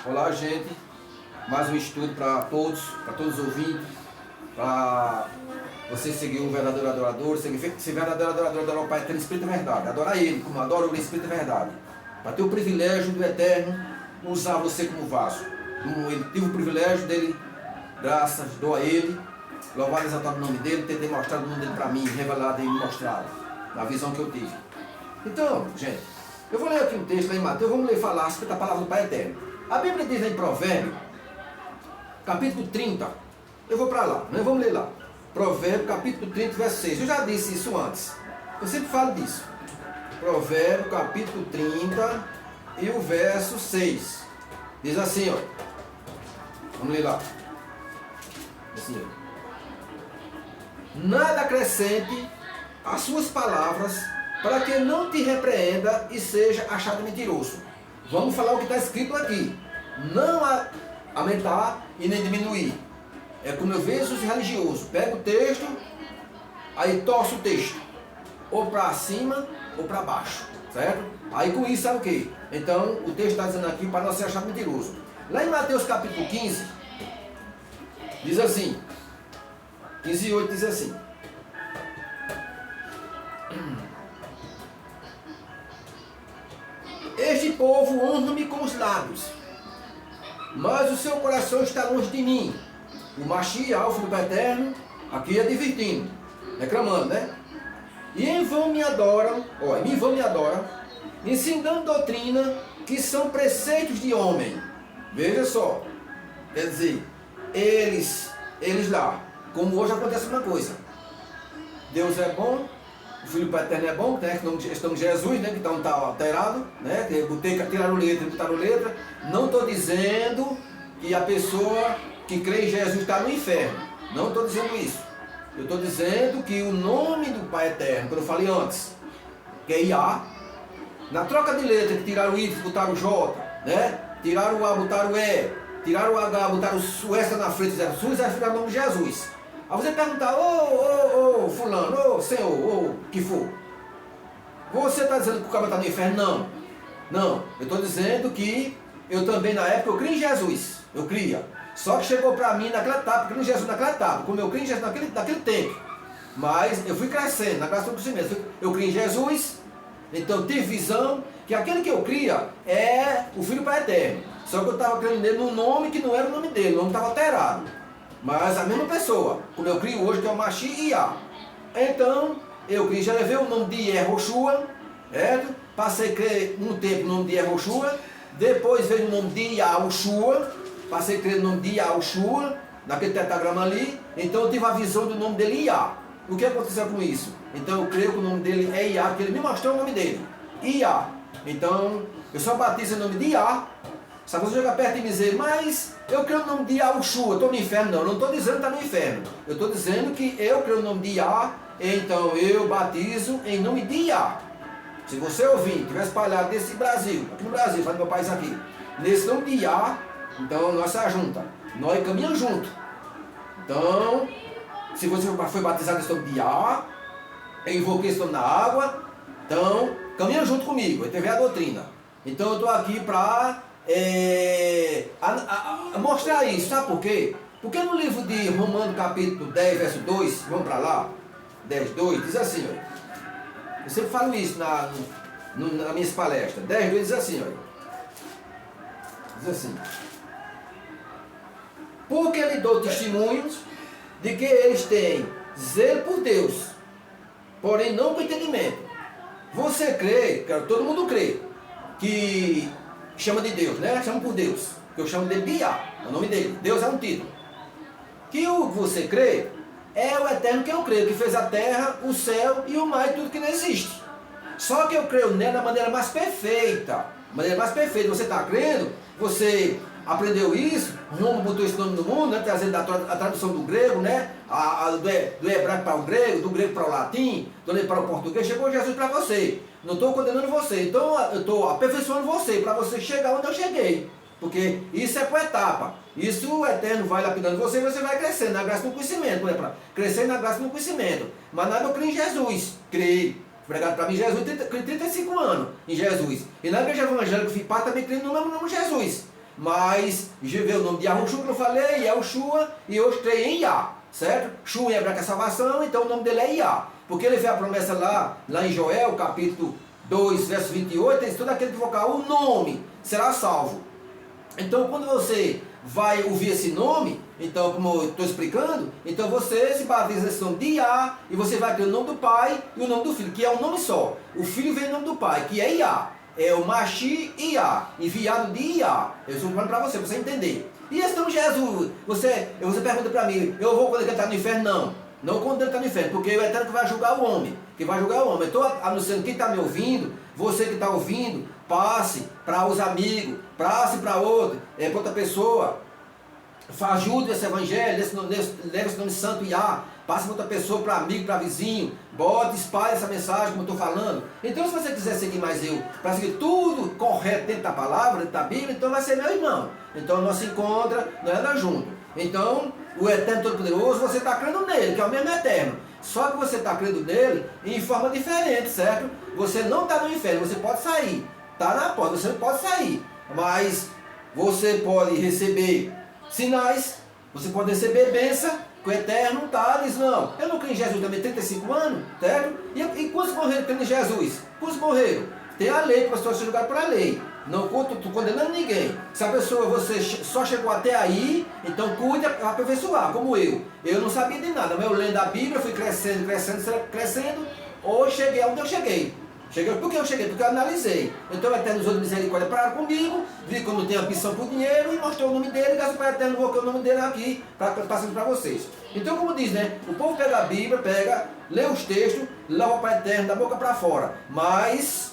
Olá, gente. Mais um estudo para todos os ouvintes, para você seguir o verdadeiro adorador, ser verdadeiro adorador, adorar o Pai Eterno, Espírito e Verdade. Adorar Ele, como adora o Espírito e Verdade. Para ter o privilégio do Eterno usar você como vaso. Como Ele teve o privilégio dele, graças, dou a Ele, louvado e exaltado o nome dele, ter demonstrado o nome dele para mim, revelado e mostrado, na visão que eu tive. Então, gente, eu vou ler aqui um texto lá em Mateus, vamos ler falar sobre a palavra do Pai Eterno. A Bíblia diz em Provérbios, capítulo 30, eu vou para lá, nós vamos ler lá. Provérbios, capítulo 30, verso 6. Eu já disse isso antes, eu sempre falo disso. Provérbios, capítulo 30 e o verso 6. Diz assim, ó. Vamos ler lá. Assim, ó. Nada acrescente às suas palavras, para que não te repreenda e seja achado mentiroso. Vamos falar o que está escrito aqui. Não aumentar e nem diminuir. É como eu vejo os religiosos. Pega o texto, aí torce o texto. Ou para cima ou para baixo. Certo? Aí com isso sabe o quê? Então o texto está dizendo aqui para não ser achado mentiroso. Lá em Mateus capítulo 15, diz assim. 15:8 diz assim. Este povo honra-me com os lábios, mas o seu coração está longe de mim. O Mashiach, o Filho do Eterno, aqui advertindo, reclamando, né? E em vão me adoram, ensinando doutrina que são preceitos de homem. Veja só, quer dizer, eles lá, como hoje acontece uma coisa. Deus é bom, o Filho do Eterno é bom, né? Estão Jesus, né? Que não está alterado, né? Tiraram letra, botaram letra. Não estou dizendo que a pessoa que crê em Jesus está no inferno. Não estou dizendo isso. Eu estou dizendo que o nome do Pai Eterno, que eu falei antes, que é Iá, na troca de letra, que tiraram o I, botaram o J, né? Tiraram o A, botaram o E, tiraram o H, botaram o S na frente, fizeram SUS, aí ficaram o nome de Jesus. Aí você perguntar, ô fulano, ô senhor, ô que for, você está dizendo que o cara está no inferno? Não, eu estou dizendo que eu também na época eu criei em Jesus, eu cria. Só que chegou para mim naquela etapa, eu criei em Jesus naquela etapa, como eu criei em Jesus naquele tempo. Mas eu fui crescendo, na graça do crescimento. Eu criei em Jesus, então eu tive visão que aquele que eu cria é o Filho do Pai Eterno. Só que eu estava crendo nele num nome que não era o nome dele, o nome estava alterado. Mas a mesma pessoa, como eu crio hoje, que é o Mashiach e Iá. Então, eu criei, já levei o nome de Yehoshua, certo? Passei a crer um tempo no nome de Yehoshua, depois veio o nome de Yahushua, passei a crer no nome de Yahushua, naquele tetragrama ali, então eu tive a visão do nome dele Iá. O que aconteceu com isso? Então eu creio que o nome dele é Iá, porque ele me mostrou o nome dele, Iá. Então, eu só batizo o nome de Iá. Se você chegar perto e me dizer, mas eu creio no nome de Yahushua, estou no inferno, não estou dizendo que está no inferno. Eu estou dizendo que eu creio no nome de Iá, então eu batizo em nome de Iá. Se você ouvir, tiver espalhado desse Brasil, aqui no Brasil, faz meu país aqui, nesse nome de Iá, então nós se junta, nós caminhamos junto. Então, se você foi batizado nesse nome de Iá, eu invoquei esse nome na água, então caminha junto comigo, aí teve a doutrina. Então eu estou aqui para mostrar isso, sabe por quê? Porque no livro de Romanos capítulo 10, verso 2, vamos para lá, 10, 2, diz assim, ó. Eu sempre falo isso nas minhas palestras. 10, 2 diz assim, ó. Diz assim. Porque lhe dou testemunhos de que eles têm zelo por Deus, porém não com entendimento. Você crê, todo mundo crê, que chama de Deus, né? Chama por Deus. Eu chamo dele de Iá, é o nome dele. Deus é um título. Que o que você crê é o eterno que eu creio, que fez a terra, o céu e o mar e tudo que não existe. Só que eu creio nele da maneira mais perfeita. Maneira mais perfeita. Você está crendo, você aprendeu isso, Roma botou esse nome no mundo, né? Trazendo a tradução do grego, né? Do hebraico para o grego, do grego para o latim, do latim para o português, chegou Jesus para você. Não estou condenando você, então eu estou aperfeiçoando você, para você chegar onde eu cheguei. Porque isso é por etapa. Isso o Eterno vai lapidando você e você vai crescendo na graça e no conhecimento. Né? Crescendo na graça e no conhecimento. Mas nada eu creio em Jesus. Creio. Pregado para mim Jesus, creio 35 anos em Jesus. E na igreja evangélica que fui pai também creio no mesmo nome de Jesus. mas veio o nome de Yahushua, que eu falei, Yahushua, e eu creio em Yah, certo? Shua em hebraico é salvação, então o nome dele é Yah. Porque ele fez a promessa lá em Joel, capítulo 2, verso 28, ele diz, todo aquele que invocar o nome será salvo. Então, quando você vai ouvir esse nome, então, como eu estou explicando, então você se batiza nesse nome de Yah, e você vai ter o nome do Pai e o nome do Filho, que é um nome só. O Filho vem em nome do Pai, que é Yah. É o Mashi Yah, enviado de Yah. Eu estou falando para você entender. E esse nome Jesus, você pergunta para mim, eu vou quando ele está no inferno? Não. Não quando ele está no inferno, porque é o Eterno que vai julgar o homem. Que vai julgar o homem. Eu estou anunciando, quem está me ouvindo, você que está ouvindo, passe para os amigos, passe para outro, para outra pessoa. Ajude esse evangelho, leve esse nome santo Yah. Passe para outra pessoa, para amigo, para vizinho. Bote, espalhe essa mensagem, como eu estou falando. Então, se você quiser seguir mais eu, para seguir tudo correto dentro da palavra, dentro da Bíblia, então vai ser meu irmão. Então, nós se encontra, nós andamos juntos. Então, o Eterno Todo-Poderoso, você está crendo nele, que é o mesmo Eterno. Só que você está crendo nele em forma diferente, certo? Você não está no inferno, você pode sair. Está na porta, você pode sair. Mas você pode receber sinais, você pode receber bênção, que o Eterno está, diz, não, eu não creio em Jesus também, 35 anos, certo? E quantos morreram crendo em Jesus? Quantos morreram? Tem a lei, para as pessoas ser julgadas por a lei. Não estou condenando ninguém. Se a pessoa, você só chegou até aí, então cuide para aperfeiçoar, como eu. Eu não sabia de nada, mas eu lendo a Bíblia, fui crescendo, hoje cheguei onde eu cheguei. Por que eu cheguei? Porque eu analisei. Então o Eterno usou de misericórdia para comigo, vi que eu não tenho ambição por dinheiro e mostrou o nome dele, graças ao Eterno, vou colocar o nome dele aqui, passando para vocês. Então, como diz, né? O povo pega a Bíblia, lê os textos, leva para o Eterno, da boca para fora. Mas,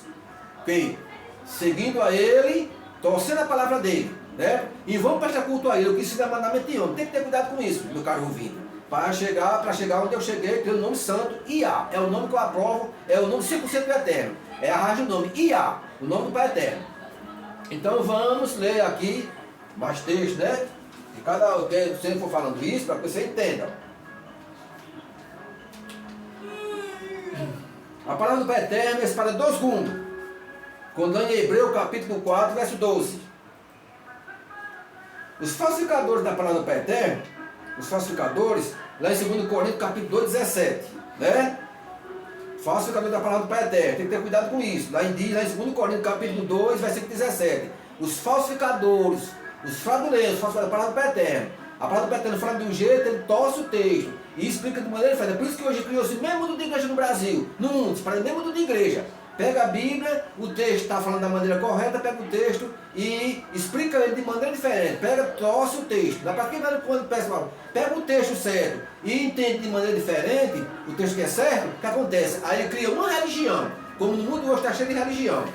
seguindo a ele, torcendo a palavra dele, né? E vamos prestar culto a ele, o que ensina mandamento de homem. Tem que ter cuidado com isso, meu caro ouvindo. Para chegar onde eu cheguei, tem o nome santo, Yah. É o nome que eu aprovo, é o nome 100% do Eterno. É arranja o nome, Yah, o nome do Pai Eterno. Então vamos ler aqui mais textos, né? De cada vez que você for falando isso, para que você entenda. A palavra do Pai Eterno é espada de dois gumes. Quando em Hebreu, capítulo 4, verso 12. Os falsificadores da palavra do Pai Eterno, os falsificadores, lá em 2 Coríntios, capítulo 2, 17, né? Falsificador da palavra do Pai Eterno, tem que ter cuidado com isso. Lá em 2 Coríntios, capítulo 2, versículo 17. Os falsificadores, os fraudulentos, falsificadores da palavra do Pai Eterno. A palavra do Pai Eterno fala de um jeito, ele torce o texto e explica de maneira diferente. É por isso que hoje criou-se o mesmo mundo de igreja no Brasil, no mundo, se parece o mesmo mundo de igreja. Pega a Bíblia, o texto está falando da maneira correta, pega o texto e explica ele de maneira diferente. Torce o texto. Da parte que quando pessoal pega o texto certo e entende de maneira diferente, o texto que é certo, o que acontece? Aí ele cria uma religião, como no mundo hoje está cheio de religião.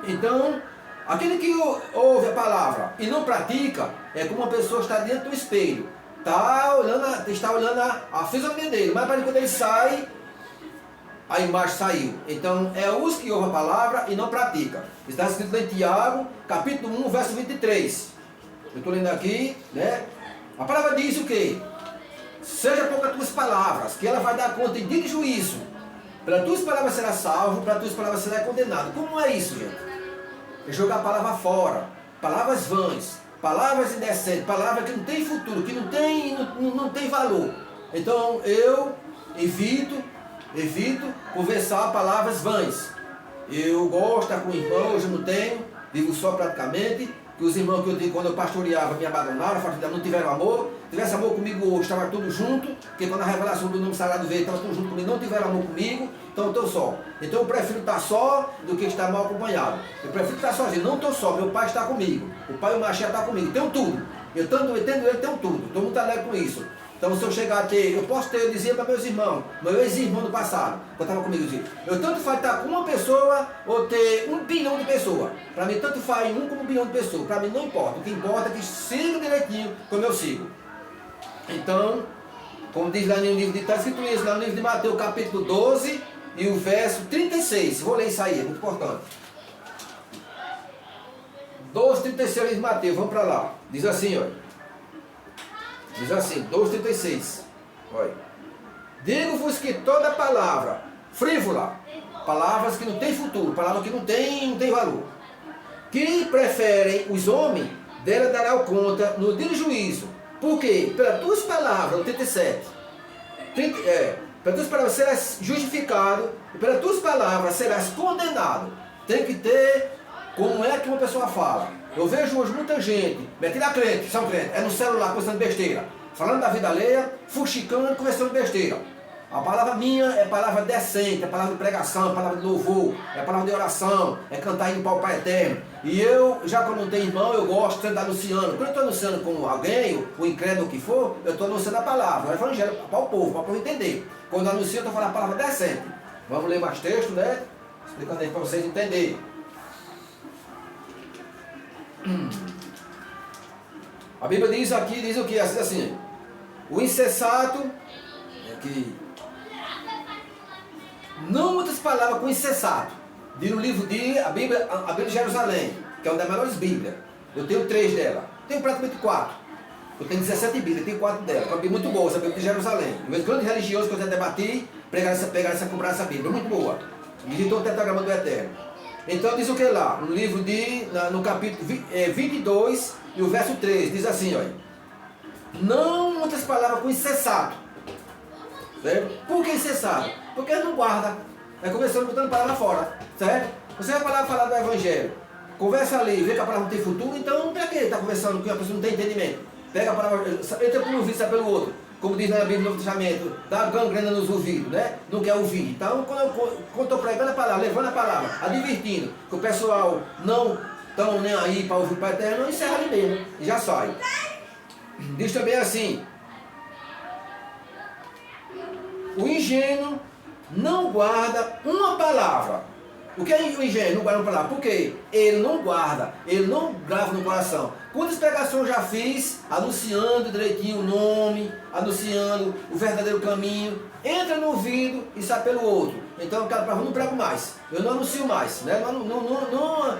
Então, aquele que ouve a palavra e não pratica, é como uma pessoa está dentro do espelho. Está olhando a fisionomia dele, mas quando ele sai, a imagem saiu. Então, é os que ouvem a palavra e não pratica. Está escrito em Tiago, capítulo 1, verso 23. Eu estou lendo aqui, né? A palavra diz o quê? Seja poucas tuas palavras, que ela vai dar conta em dia de juízo. Pelas tuas palavras será salvo, pelas tuas palavras será condenado. Como é isso, gente? É jogar a palavra fora. Palavras vãs, palavras indecentes, palavras que não tem futuro, que não tem valor. Então, eu evito conversar palavras vãs. Eu gosto de estar com irmãos, hoje eu não tenho, vivo só praticamente. Que os irmãos que eu digo, quando eu pastoreava, me abandonaram, não tiveram amor. Tivesse amor comigo hoje, estava tudo junto. Porque quando a revelação do nome sagrado veio, estava tudo junto comigo, não tiveram amor comigo, então eu estou só. Então eu prefiro estar só do que estar mal acompanhado. Eu prefiro estar sozinho, não estou só, meu pai está comigo. O pai e o Machia está comigo, tenho tudo. Eu tendo ele, tenho tudo. Estou muito alegre com isso. Então, se eu chegar a ter, eu dizia para meus irmãos, meu ex-irmão do passado, que estava comigo, eu dizia, eu tanto faz estar com uma pessoa ou ter 1 bilhão de pessoas. Para mim, tanto faz um como 1 bilhão de pessoas. Para mim, não importa. O que importa é que siga direitinho como eu sigo. Então, como diz lá no livro de, está escrito isso, lá no livro de Mateus, capítulo 12, e o verso 36. Vou ler isso aí, é muito importante. 12, 36 de Mateus, vamos para lá. Diz assim, olha. Diz assim, 2,36. Olha. Digo-vos que toda palavra frívola, palavras que não têm futuro, palavras que não têm valor, que preferem os homens, dela dará conta no dia do juízo. Por quê? Pelas tuas palavras, 87. Pelas tuas palavras serás justificado, e pelas tuas palavras serás condenado. Tem que ter como é que uma pessoa fala. Eu vejo hoje muita gente, metendo a crente, são crentes, é no celular conversando besteira, falando da vida alheia, fuxicando, conversando besteira. A palavra minha é palavra decente, é palavra de pregação, é palavra de louvor, é palavra de oração, é cantar indo para o Pai Eterno. E eu, já quando não tenho irmão, eu gosto de estar anunciando. Quando eu estou anunciando com alguém, o incrédulo que for, eu estou anunciando a palavra, o evangelho para o povo, para o povo entender. Quando eu anuncio, eu estou falando a palavra decente. Vamos ler mais texto, né? Explicando aí para vocês entenderem. A Bíblia diz aqui, diz o que? Assim, o insensato, que não muitas palavras com insensato. Diz no livro de a Bíblia de Jerusalém, que é uma das melhores Bíblias. Eu tenho 3 dela. Tenho praticamente 4. Eu tenho 17 Bíblias, tenho 4 dela. É uma Bíblia muito boa, essa Bíblia de Jerusalém. Os grandes religiosos que eu já debati, comprar essa Bíblia. Muito boa. Digitou o tetragrama do Eterno. Então diz o que lá? No livro no capítulo 22 e o verso 3, diz assim, olha. Não muitas palavras com insensato. Certo? Por que insensato? Porque ele não guarda. Vai começando botando palavra fora. Certo? Você vai falar do Evangelho. Conversa ali, vê que a palavra não tem futuro, então para que está conversando com a pessoa que não tem entendimento? Pega a palavra, entra por um ouvido, sai pelo outro. Como diz na Bíblia do Novo Testamento, dá gangrena nos ouvidos, né? Não quer ouvir. Então, quando eu estou pregando a palavra, levando a palavra, advertindo que o pessoal não estão nem aí para ouvir o Pai Eterno, encerra ali mesmo e já sai. Diz também assim: o ingênuo não guarda uma palavra. O que é o ingênuo? Não guarda uma palavra. Por quê? Ele não guarda, ele não grava no coração. Quantas pregações eu já fiz, anunciando direitinho o nome, anunciando o verdadeiro caminho, entra no ouvido e sai pelo outro. Então aquela palavra não prego mais, eu não anuncio mais, né? Não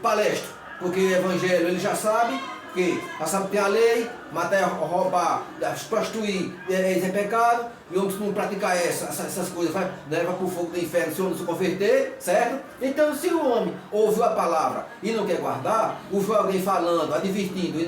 palestro, porque o evangelho ele já sabe. Porque sabe que tem a lei, matar, roubar, prostituir é pecado, e o homem que não praticar essas coisas vai levar para o fogo do inferno se o homem não se converter, certo? Então se o homem ouviu a palavra e não quer guardar, ouviu alguém falando, advertindo e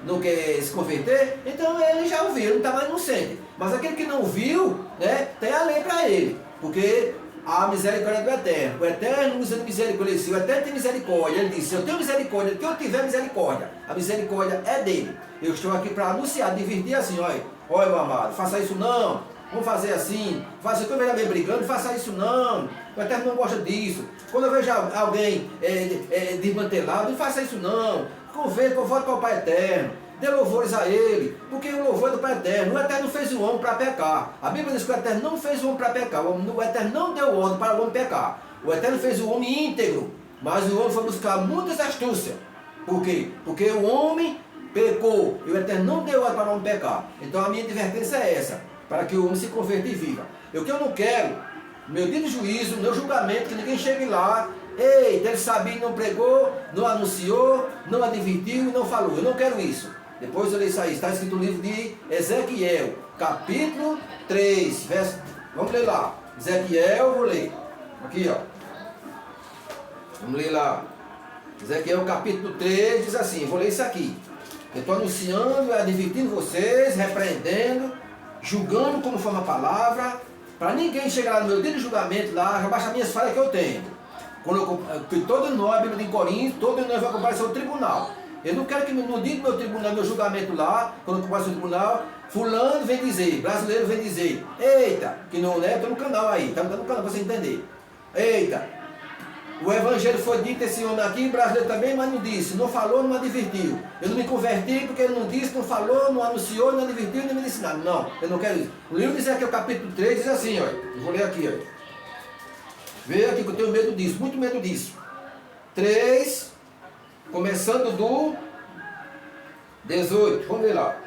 não quer se converter, então ele já ouviu, ele não está mais inocente. Mas aquele que não ouviu, né, tem a lei para ele, porque a misericórdia do Eterno. O Eterno usa misericórdia. Se o Eterno tem misericórdia, ele disse: se eu tenho misericórdia, que eu tiver misericórdia, a misericórdia é dele. Eu estou aqui para anunciar, divertir assim: olha meu amado, faça isso não, vamos fazer assim, faça quando eu vejo alguém brigando, faça isso não, o Eterno não gosta disso. Quando eu vejo alguém desmantelado, não faça isso não, converta, volte para o Pai Eterno. Dê louvores a Ele, porque o louvor é do Pai Eterno. O Eterno fez o homem para pecar. A Bíblia diz que o Eterno não fez o homem para pecar. O Eterno não deu ordem para o homem pecar. O Eterno fez o homem íntegro, mas o homem foi buscar muitas astúcias. Por quê? Porque o homem pecou e o Eterno não deu ordem para o homem pecar. Então a minha advertência é essa, para que o homem se converta e viva. O que eu não quero, meu dia de juízo, meu julgamento, que ninguém chegue lá. Eita, ele sabia e não pregou, não anunciou, não advertiu e não falou. Eu não quero isso. Depois eu leio isso aí, está escrito no livro de Ezequiel, capítulo 3, verso, vamos ler lá, Ezequiel, vou ler, aqui ó, vamos ler lá, Ezequiel capítulo 3, diz assim, vou ler isso aqui, eu estou anunciando, advertindo vocês, repreendendo, julgando como forma a palavra, para ninguém chegar lá no meu dia de julgamento lá, já baixa as minhas falhas que eu tenho, que todo nós, a Bíblia de Coríntios, todo nós vai comparecer ao tribunal. Eu não quero que no dia do meu tribunal, meu julgamento lá, quando eu compareço ao tribunal, fulano vem dizer, brasileiro vem dizer, eita, que não é, estou no canal aí, está no canal para você entender. Eita, o evangelho foi dito esse homem aqui, brasileiro também, mas não disse, não falou, não advertiu. Eu não me converti porque ele não disse, não falou, não anunciou, não advertiu, nem me disse nada. Não, eu não quero isso. O livro diz aqui, o capítulo 3, diz assim, olha, eu vou ler aqui, olha. Veja aqui que eu tenho medo disso, muito medo disso. 3... começando do 18, vamos ver lá.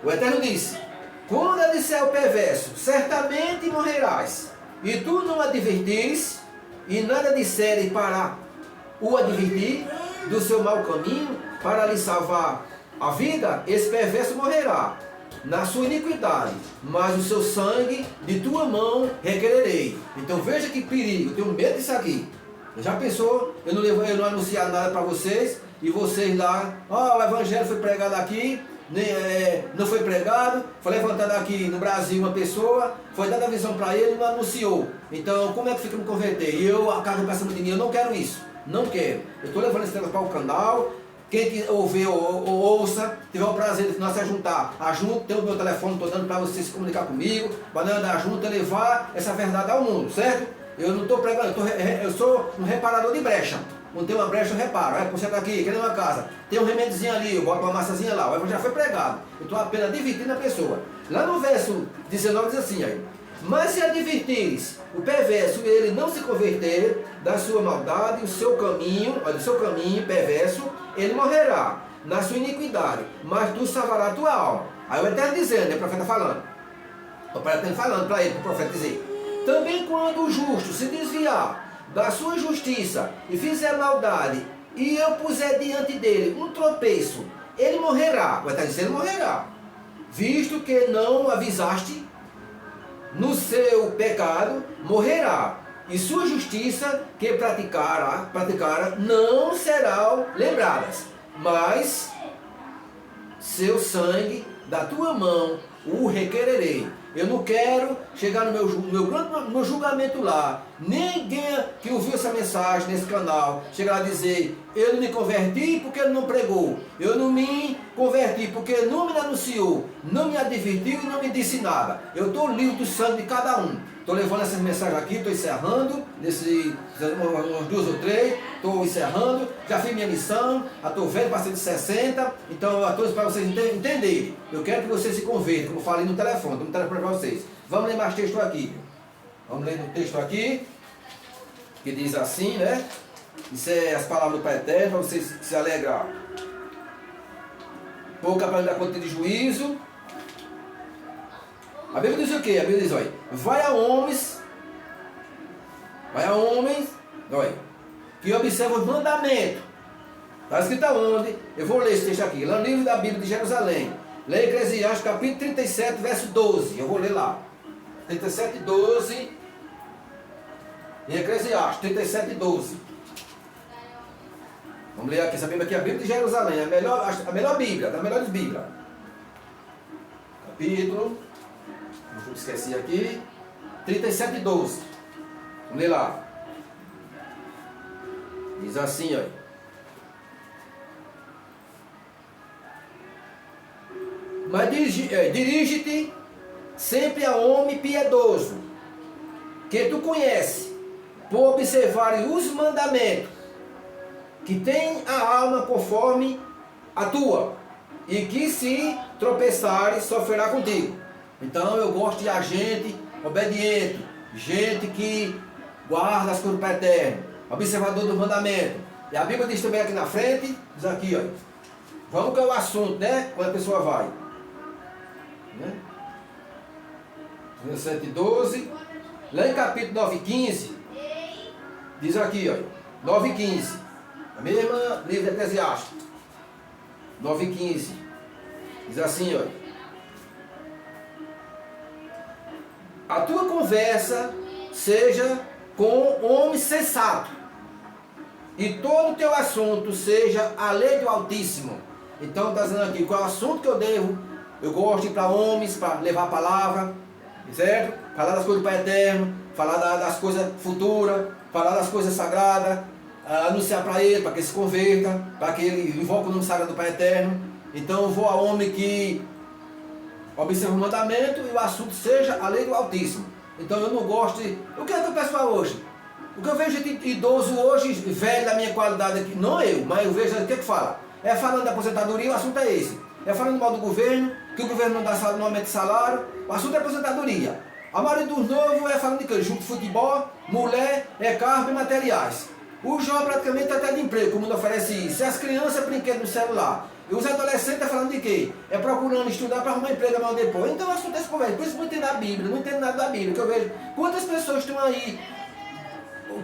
O Eterno disse: quando ele disser o perverso, certamente morrerás, e tu não advertires, e nada disseres para o advertir do seu mau caminho, para lhe salvar a vida, esse perverso morrerá na sua iniquidade, mas o seu sangue de tua mão requererei. Então veja que perigo, eu tenho medo disso aqui. Já pensou? Eu não anunciar nada para vocês e vocês lá, o evangelho foi pregado aqui, não foi pregado, foi levantado aqui no Brasil uma pessoa, foi dada a visão para ele e não anunciou. Então, como é que fica me converter? E eu acabo pensando de mim, eu não quero isso, não quero. Eu estou levando esse negócio para o canal. Quem ouvir ou ouça, tiver o prazer de nós se juntar, ajunte, tem o meu telefone, estou dando para você se comunicar comigo, para nós juntos levar essa verdade ao mundo, certo? Eu não estou pregando, eu sou um reparador de brecha. Não tem uma brecha, eu reparo. Você está aqui, querendo uma casa, tem um remédiozinho ali, eu boto uma massazinha lá, o evangelho já foi pregado. Eu estou apenas dividindo a pessoa. Lá no verso 19 diz assim, aí, mas se advertires o perverso ele não se converter da sua maldade, o seu caminho perverso, ele morrerá na sua iniquidade, mas tu salvarás a tua alma. Aí o Eterno dizendo, o profeta falando. O Eterno falando para ele, para o profeta dizer, também quando o justo se desviar da sua justiça e fizer maldade, e eu puser diante dele um tropeço, ele morrerá. O Eterno dizendo, ele morrerá, visto que não o avisaste no seu pecado, morrerá, e sua justiça que praticara não serão lembradas, mas seu sangue da tua mão o requererei. Eu não quero chegar no meu julgamento lá. Ninguém que ouviu essa mensagem nesse canal chegar lá a dizer, eu não me converti porque ele não pregou, eu não me converti porque ele não me anunciou, não me advertiu e não me disse nada. Eu estou livre do sangue de cada um. Estou levando essas mensagens aqui, estou encerrando, umas 2 ou 3, estou encerrando, já fiz minha missão, estou velho, passei de 60, então a todos para vocês entenderem. Eu quero que vocês se convertam, como eu falei no telefone, estou no telefone para vocês. Vamos ler mais texto aqui. Vamos ler no texto aqui, que diz assim, né? Isso é as palavras do Pai Eterno, para vocês se alegrar. Pouca para dar conta de juízo. A Bíblia diz o quê? A Bíblia diz, olha, vai a homens, olha, que observam os mandamentos. Está escrito aonde? Eu vou ler esse texto aqui, lá no livro da Bíblia de Jerusalém. Leia Eclesiastes, capítulo 37, verso 12. Eu vou ler lá. 37, 12. Em Eclesiastes, 37, 12. Vamos ler aqui, essa Bíblia aqui, a Bíblia de Jerusalém, a melhor Bíblia, das melhores Bíblias. Capítulo, não esqueci aqui, 37, 12. Vamos ler lá. Diz assim, olha. Mas dirige-te sempre a homem piedoso, que tu conhece, por observar os mandamentos, que tem a alma conforme a tua, e que se tropeçares, sofrerá contigo. Então eu gosto de gente obediente, gente que guarda as coisas do Pai Eterno, observador do mandamento. E a Bíblia diz também aqui na frente, diz aqui, ó, vamos que é o assunto, né? Quando a pessoa vai. Né? 17, 12. Lá em capítulo 9, 15, diz aqui, ó, 9, 15. A mesma livro de Eclesiastes. 9, 15. Diz assim, ó. A tua conversa seja com homem sensato, e todo o teu assunto seja a lei do Altíssimo. Então está dizendo aqui qual é o assunto que eu gosto de ir para homens, para levar a palavra, certo? Falar das coisas do Pai Eterno, falar das coisas futuras, falar das coisas sagradas, anunciar para ele, para que ele se converta, para que ele invoque o nome sagrado do Pai Eterno. Então eu vou a homem que observa o mandamento e o assunto seja a lei do Altíssimo. Então eu não gosto de... O que é que o pessoal hoje? O que eu vejo de idoso hoje, velho da minha qualidade aqui, não eu, mas eu vejo o que fala. É falando da aposentadoria, o assunto é esse. É falando mal do governo, que o governo não dá salário, não aumenta o salário, o assunto é aposentadoria. A maioria dos novos é falando de que jogo de futebol, mulher, carro e materiais. O jovem praticamente está até de emprego, como não oferece isso. E as crianças brinquando no celular. E os adolescentes estão falando de quê? É procurando estudar para arrumar emprego amanhã depois. Então o assunto é esse conversa. Por isso não entendo a Bíblia, não entendo nada da Bíblia. Que eu vejo quantas pessoas estão aí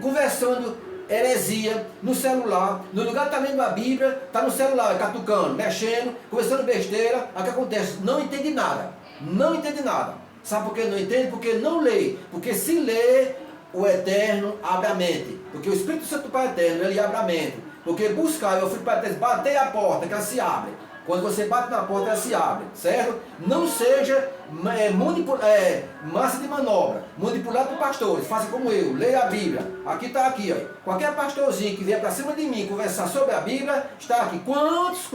conversando heresia no celular, no lugar de estar lendo a Bíblia, está no celular, catucando, mexendo, conversando besteira. O que acontece? Não entende nada. Não entende nada. Sabe por que não entende? Porque não lê. Porque se lê, o Eterno abre a mente. Porque o Espírito Santo do Pai Eterno, ele abre a mente. Porque buscar, eu fui para Deus, bater a porta, que ela se abre. Quando você bate na porta, ela se abre, certo? Não seja massa de manobra, manipulado por pastores. Faça como eu, leia a Bíblia. Aqui está aqui, ó. Qualquer pastorzinho que vier para cima de mim conversar sobre a Bíblia, está aqui. Quantos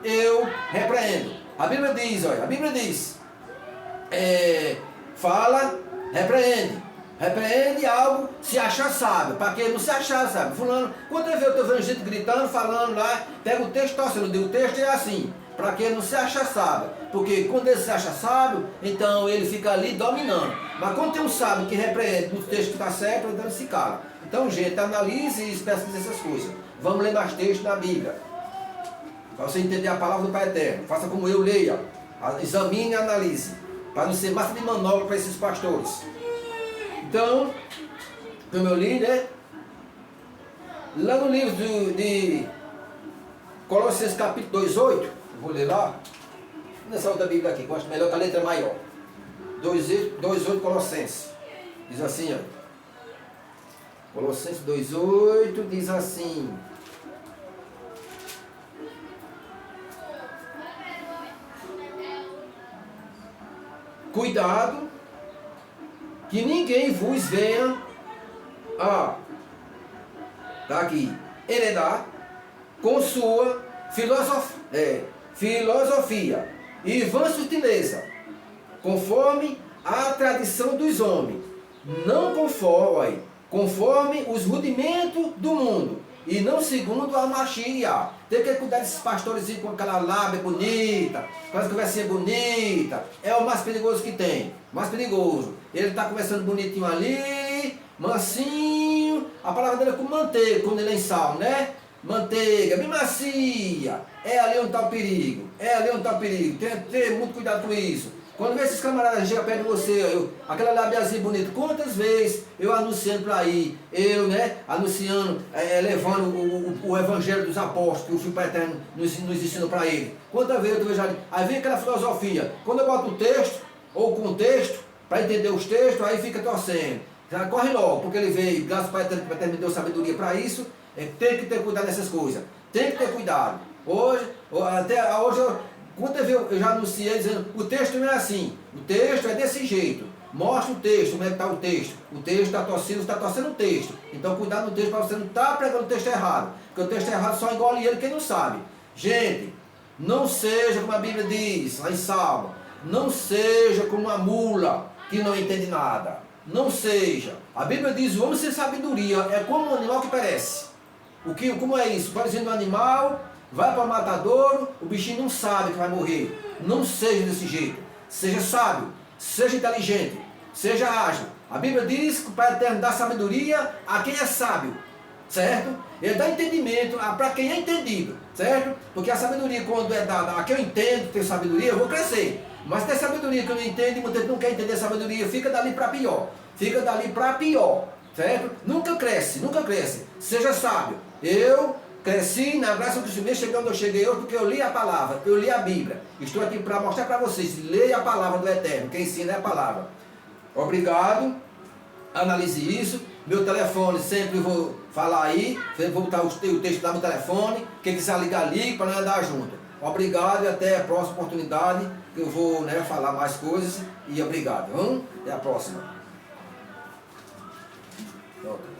eu repreendo? A Bíblia diz, olha, a Bíblia diz, fala, repreende. Repreende algo, se achar sábio, para que não se achar sábio. Fulano, quando eu estou vendo gente gritando, falando lá, pega o texto, torcendo, o texto é assim, para que não se acha sábio. Porque quando ele se acha sábio, então ele fica ali dominando. Mas quando tem um sábio que repreende no texto que está certo, então ele se cala. Então, gente, analise e pesquise essas coisas. Vamos ler mais textos na Bíblia. Para você entender a palavra do Pai Eterno. Faça como eu, leia. Examine e analise. Para não ser massa de manobra para esses pastores. Então, como eu li, né? Lá no livro de Colossenses capítulo 2:8, vou ler lá, nessa outra Bíblia aqui, gosto melhor que a letra maior. 2:8 Colossenses, diz assim, ó. Colossenses 2:8 diz assim: cuidado, que ninguém vos venha a, tá aqui, heredar com sua filosofia e vã sutileza, conforme a tradição dos homens, não conforme os rudimentos do mundo, e não segundo a machia. Tem que cuidar desses pastores com aquela lábia bonita, com essa conversinha bonita. É o mais perigoso que tem. Mais perigoso. Ele está conversando bonitinho ali, mansinho. A palavra dele é com manteiga, quando ele é em sal, né? Manteiga, bem macia. É ali onde está o perigo. É ali onde está o perigo. Tem que ter muito cuidado com isso. Quando vê esses camaradas chegam perto de você, aquela labiazinha bonita, quantas vezes eu anunciando para aí, anunciando, levando o evangelho dos apóstolos, que o Filho Eterno nos ensinou para ele. Quantas vezes eu vejo ali, aí vem aquela filosofia, quando eu boto o texto, ou o contexto, para entender os textos, aí fica torcendo. Já corre logo, porque ele veio, graças ao Pai Eterno, que o Pai Eterno me deu sabedoria para isso, tem que ter cuidado nessas coisas, tem que ter cuidado. Hoje quantas vezes eu já anunciei dizendo, o texto não é assim, o texto é desse jeito, mostra o texto, como é que está o texto está torcendo, você está torcendo o texto, então cuidado no texto para você não estar pregando o texto errado, porque o texto errado só engole ele quem não sabe. Gente, não seja como a Bíblia diz, lá em Salmo, não seja como a mula que não entende nada, não seja. A Bíblia diz, o homem sem sabedoria é como um animal que perece. Como é isso? Parecendo um animal, vai para o matadouro, o bichinho não sabe que vai morrer. Não seja desse jeito. Seja sábio, seja inteligente, seja ágil. A Bíblia diz que o Pai Eterno dá sabedoria a quem é sábio, certo? Ele dá entendimento para quem é entendido, certo? Porque a sabedoria, quando é dada a quem eu entendo, tenho sabedoria, eu vou crescer. Mas tem sabedoria que eu não entendo e muita gente não quer entender a sabedoria, fica dali para pior. Fica dali para pior, certo? Nunca cresce, nunca cresce. Seja sábio. Eu cresci na graça do Cristo, cheguei onde eu cheguei hoje, porque eu li a palavra, eu li a Bíblia. Estou aqui para mostrar para vocês, leia a palavra do Eterno, quem ensina é a palavra. Obrigado, analise isso. Meu telefone sempre vou falar aí, sempre vou botar o texto lá no telefone, quem quiser ligar, ligue para nós andar junto. Obrigado e até a próxima oportunidade, que eu vou falar mais coisas, e obrigado. Até a próxima. Pronto.